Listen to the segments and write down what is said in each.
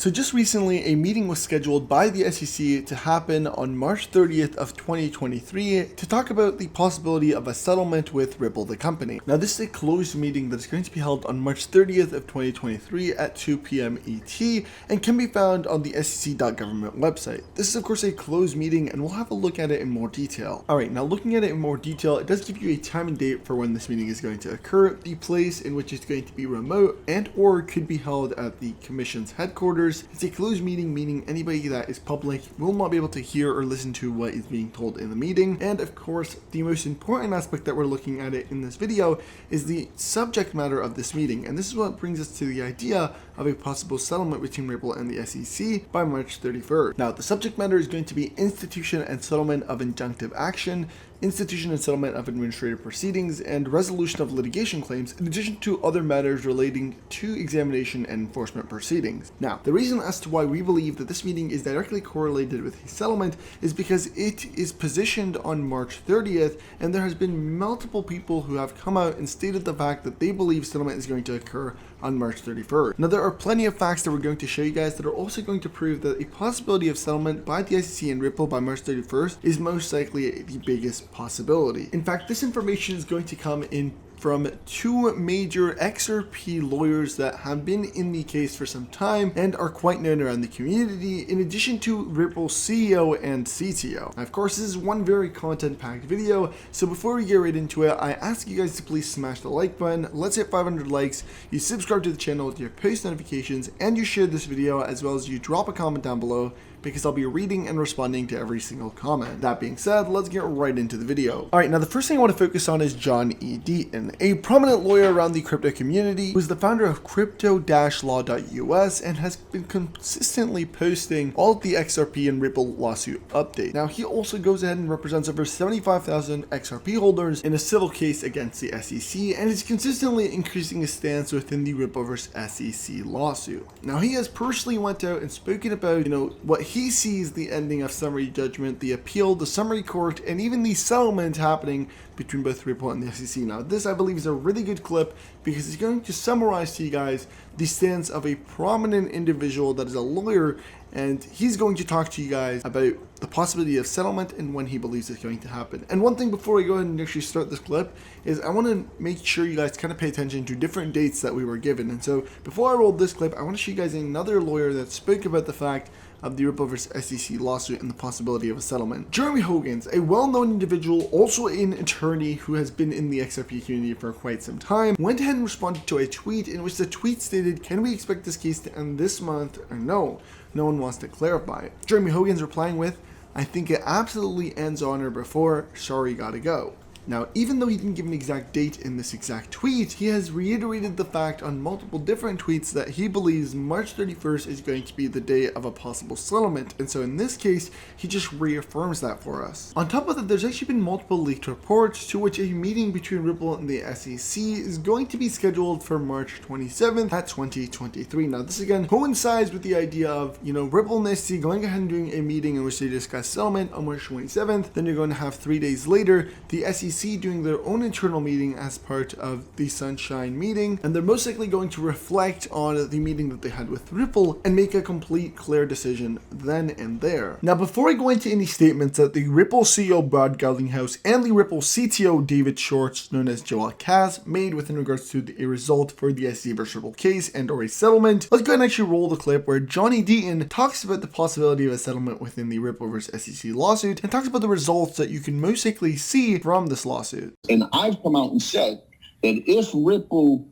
So just recently, a meeting was scheduled by the SEC to happen on March 30th of 2023 to talk about the possibility of a settlement with Ripple, the company. Now, this is a closed meeting that is going to be held on March 30th of 2023 at 2 p.m. ET and can be found on the SEC.government website. This is, of course, a closed meeting, and we'll have a look at it in more detail. All right, now looking at it in more detail, it does give you a time and date for when this meeting is going to occur, the place in which it's going to be remote, and or could be held at the Commission's headquarters. It's a closed meeting, meaning anybody that is public will not be able to hear or listen to what is being told in the meeting. And of course, the most important aspect that we're looking at it in this video is the subject matter of this meeting. And this is what brings us to the idea of a possible settlement between Ripple and the SEC by March 31st. Now, the subject matter is going to be institution and settlement of injunctive action, institution and settlement of administrative proceedings, and resolution of litigation claims, in addition to other matters relating to examination and enforcement proceedings. Now, the reason as to why we believe that this meeting is directly correlated with a settlement is because it is positioned on March 30th, and there has been multiple people who have come out and stated the fact that they believe settlement is going to occur on March 31st. Now, there are plenty of facts that we're going to show you guys that are also going to prove that a possibility of settlement by the SEC and Ripple by March 31st is most likely the biggest possibility. In fact, this information is going to come in from two major XRP lawyers that have been in the case for some time and are quite known around the community, in addition to Ripple's CEO and CTO. Now, of course, this is one very content-packed video, so before we get right into it, I ask you guys to please smash the like button. Let's hit 500 likes, you subscribe to the channel with your post notifications, and you share this video, as well as you drop a comment down below, because I'll be reading and responding to every single comment. That being said, let's get right into the video. All right, now the first thing I want to focus on is John E. Deaton, a prominent lawyer around the crypto community who's the founder of crypto-law.us and has been consistently posting all of the XRP and Ripple lawsuit updates. Now, he also goes ahead and represents over 75,000 XRP holders in a civil case against the SEC, and is consistently increasing his stance within the Ripple vs. SEC lawsuit. Now, he has personally went out and spoken about, what he sees the ending of summary judgment, the appeal, the summary court, and even the settlement happening between both Ripple and the SEC. Now, this, I believe, is a really good clip because it's going to summarize to you guys the stance of a prominent individual that is a lawyer, and he's going to talk to you guys about the possibility of settlement and when he believes it's going to happen. And one thing before we go ahead and actually start this clip is I want to make sure you guys kind of pay attention to different dates that we were given. And so before I roll this clip, I want to show you guys another lawyer that spoke about the fact of the Ripple vs. SEC lawsuit and the possibility of a settlement. Jeremy Hogan's, a well-known individual, also an attorney who has been in the XRP community for quite some time, went ahead and responded to a tweet in which the tweet stated, "Can we expect this case to end this month or no?" No one wants to clarify it. Jeremy Hogan's replying with, "I think it absolutely ends on or before, sorry, gotta go." Now, even though he didn't give an exact date in this exact tweet, he has reiterated the fact on multiple different tweets that he believes March 31st is going to be the day of a possible settlement. And so in this case, he just reaffirms that for us. On top of that, there's actually been multiple leaked reports to which a meeting between Ripple and the SEC is going to be scheduled for March 27th at 2023. Now, this again coincides with the idea of, Ripple and the SEC going ahead and doing a meeting in which they discuss settlement on March 27th. Then you're going to have 3 days later, the SEC doing their own internal meeting as part of the Sunshine meeting, and they're most likely going to reflect on the meeting that they had with Ripple and make a complete clear decision then and there. Now, before I go into any statements that the Ripple CEO Brad Garlinghouse and the Ripple CTO David Schwartz, known as Joel Kaz, made with in regards to a result for the SEC vs. Ripple case and or a settlement, let's go ahead and actually roll the clip where Johnny Deaton talks about the possibility of a settlement within the Ripple vs. SEC lawsuit and talks about the results that you can most likely see from this lawsuit. And I've come out and said that if Ripple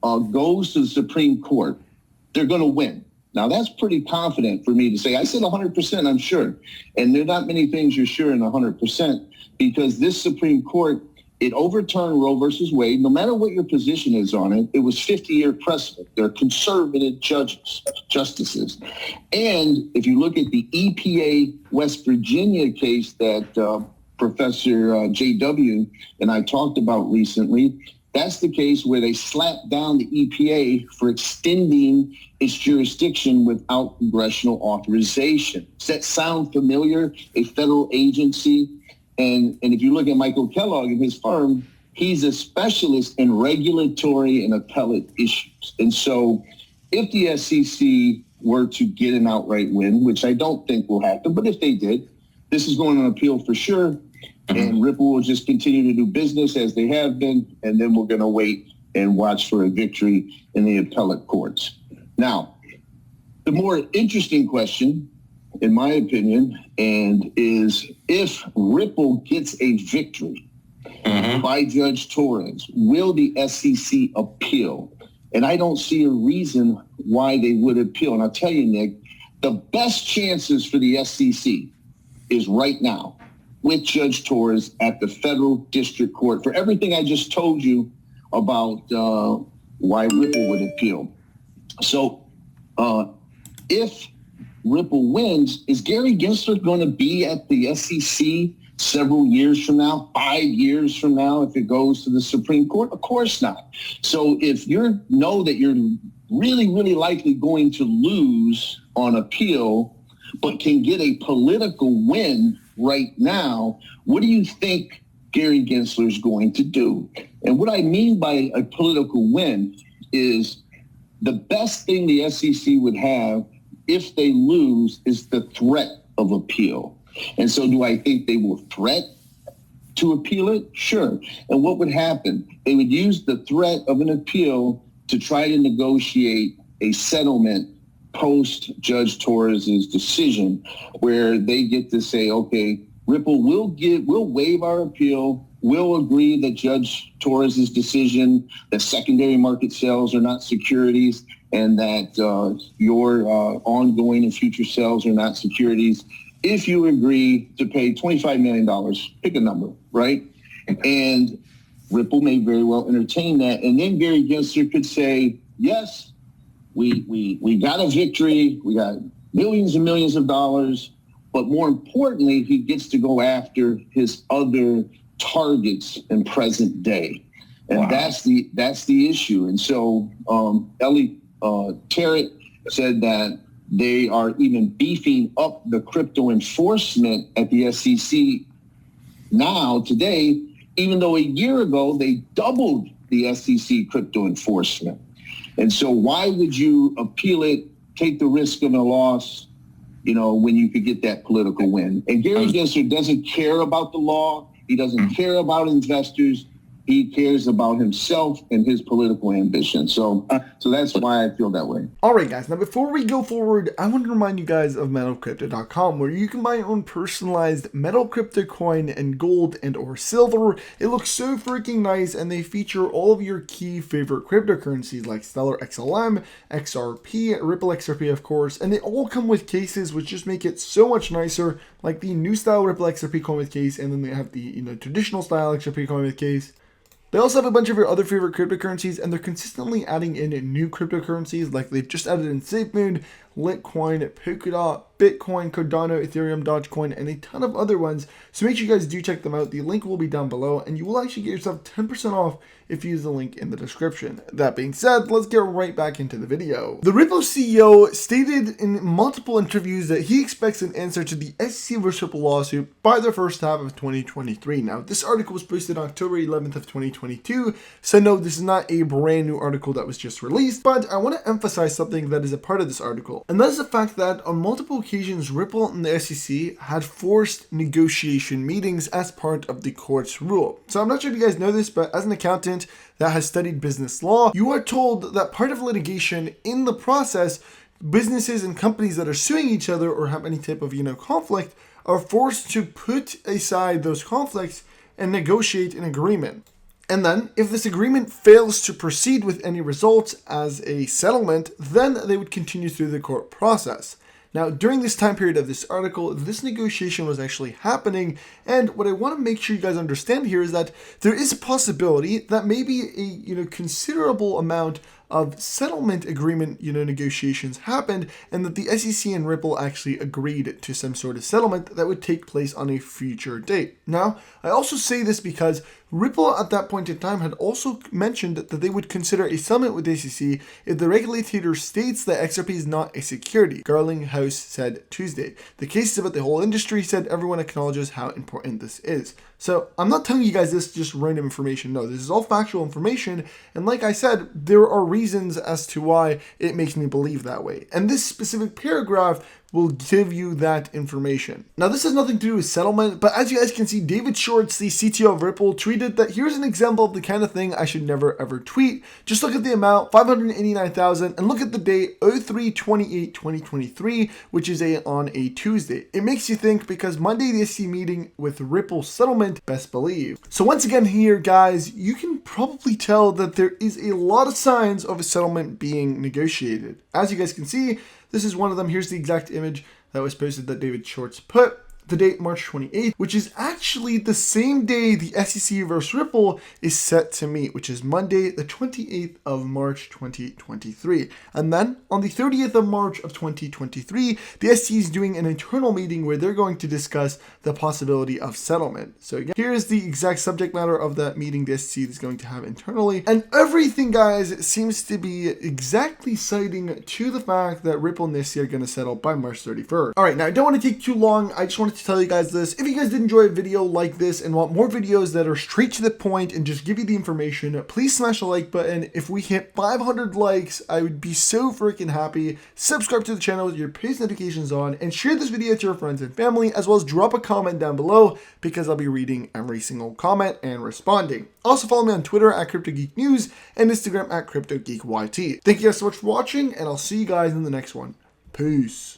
goes to the Supreme Court, they're going to win. Now, that's pretty confident for me to say. I said 100%, I'm sure. And there are not many things you're sure in 100% because this Supreme Court, it overturned Roe versus Wade. No matter what your position is on it, it was 50-year precedent. They're conservative justices. And if you look at the EPA West Virginia case that Professor J.W. and I talked about recently, that's the case where they slapped down the EPA for extending its jurisdiction without congressional authorization. Does that sound familiar? A federal agency. And if you look at Michael Kellogg and his firm, he's a specialist in regulatory and appellate issues. And so if the SEC were to get an outright win, which I don't think will happen, but if they did, this is going on appeal for sure. And Ripple will just continue to do business as they have been, and then we're going to wait and watch for a victory in the appellate courts. Now, the more interesting question, in my opinion, and is if Ripple gets a victory by Judge Torres, will the SEC appeal? And I don't see a reason why they would appeal. And I'll tell you, Nick, the best chances for the SEC is right now with Judge Torres at the federal district court for everything I just told you about why Ripple would appeal. So if Ripple wins, is Gary Gensler going to be at the SEC several years from now, 5 years from now, if it goes to the Supreme Court? Of course not. So if you know that you're really, really likely going to lose on appeal, but can get a political win right now, what do you think Gary Gensler is going to do? And what I mean by a political win is the best thing the SEC would have if they lose is the threat of appeal. And so do I think they will threat to appeal it? Sure. And what would happen? They would use the threat of an appeal to try to negotiate a settlement post Judge Torres's decision, where they get to say, okay, Ripple will waive our appeal. We'll agree that Judge Torres's decision, that secondary market sales are not securities, and that your ongoing and future sales are not securities, if you agree to pay $25 million, pick a number, right? And Ripple may very well entertain that. And then Gary Gensler could say, yes, we got a victory. We got millions and millions of dollars. But more importantly, he gets to go after his other targets in present day. And that's the issue. And so Ellie Tarrant said that they are even beefing up the crypto enforcement at the SEC now, today, even though a year ago they doubled the SEC crypto enforcement. And so why would you appeal it, take the risk of a loss, when you could get that political win? And Gary Gensler doesn't care about the law. He doesn't care about investors. He cares about himself and his political ambition. So that's why I feel that way. All right, guys. Now, before we go forward, I want to remind you guys of metalcrypto.com, where you can buy your own personalized metal crypto coin and gold and or silver. It looks so freaking nice, and they feature all of your key favorite cryptocurrencies like Stellar XLM, XRP, Ripple XRP, of course, and they all come with cases, which just make it so much nicer, like the new style Ripple XRP coin with case, and then they have the traditional style XRP coin with case. They also have a bunch of your other favorite cryptocurrencies, and they're consistently adding in new cryptocurrencies, like they've just added in SafeMoon, Litecoin, Polkadot, Bitcoin, Cardano, Ethereum, Dogecoin, and a ton of other ones. So make sure you guys do check them out. The link will be down below, and you will actually get yourself 10% off if you use the link in the description. That being said, let's get right back into the video. The Ripple CEO stated in multiple interviews that he expects an answer to the SEC vs. Ripple lawsuit by the first half of 2023. Now, this article was posted on October 11th of 2022, so no, this is not a brand new article that was just released, but I want to emphasize something that is a part of this article, and that is the fact that on multiple occasions, Ripple and the SEC had forced negotiation meetings as part of the court's rule. So I'm not sure if you guys know this, but as an accountant that has studied business law, you are told that part of litigation in the process, businesses and companies that are suing each other or have any type of conflict are forced to put aside those conflicts and negotiate an agreement. And then, if this agreement fails to proceed with any results as a settlement, then they would continue through the court process. Now, during this time period of this article, this negotiation was actually happening, and what I want to make sure you guys understand here is that there is a possibility that maybe a considerable amount of settlement agreement negotiations happened, and that the SEC and Ripple actually agreed to some sort of settlement that would take place on a future date. Now, I also say this because Ripple at that point in time had also mentioned that they would consider a settlement with the SEC if the regulator states that XRP is not a security, Garlinghouse said Tuesday. The case is about the whole industry, said everyone acknowledges how important this is. So I'm not telling you guys this just random information. No, this is all factual information. And like I said, there are reasons as to why it makes me believe that way. And this specific paragraph will give you that information. Now, this has nothing to do with settlement, but as you guys can see, David Shorts, the CTO of Ripple, tweeted that here's an example of the kind of thing I should never ever tweet. Just look at the amount, 589,000, and look at the date, 03/28/2023, which is on a Tuesday. It makes you think because Monday the SEC meeting with Ripple settlement, best believe. So once again here, guys, you can probably tell that there is a lot of signs of a settlement being negotiated. As you guys can see, this is one of them. Here's the exact image that was posted that David Shorts put. The date March 28th, which is actually the same day the SEC versus Ripple is set to meet, which is Monday, the 28th of March 2023. And then on the 30th of March of 2023, the SEC is doing an internal meeting where they're going to discuss the possibility of settlement. So again, here's the exact subject matter of that meeting the SEC is going to have internally. And everything, guys, seems to be exactly citing to the fact that Ripple and the SEC are going to settle by March 31st. All right, now I don't want to take too long. I just wanted to tell you guys this. If you guys did enjoy a video like this and want more videos that are straight to the point and just give you the information, please smash the like button. If we hit 500 likes, I would be so freaking happy. Subscribe to the channel with your post notifications on and share this video to your friends and family, as well as drop a comment down below because I'll be reading every single comment and responding. Also follow me on Twitter at CryptoGeekNews and Instagram at CryptoGeekYT. Thank you guys so much for watching, and I'll see you guys in the next one. Peace.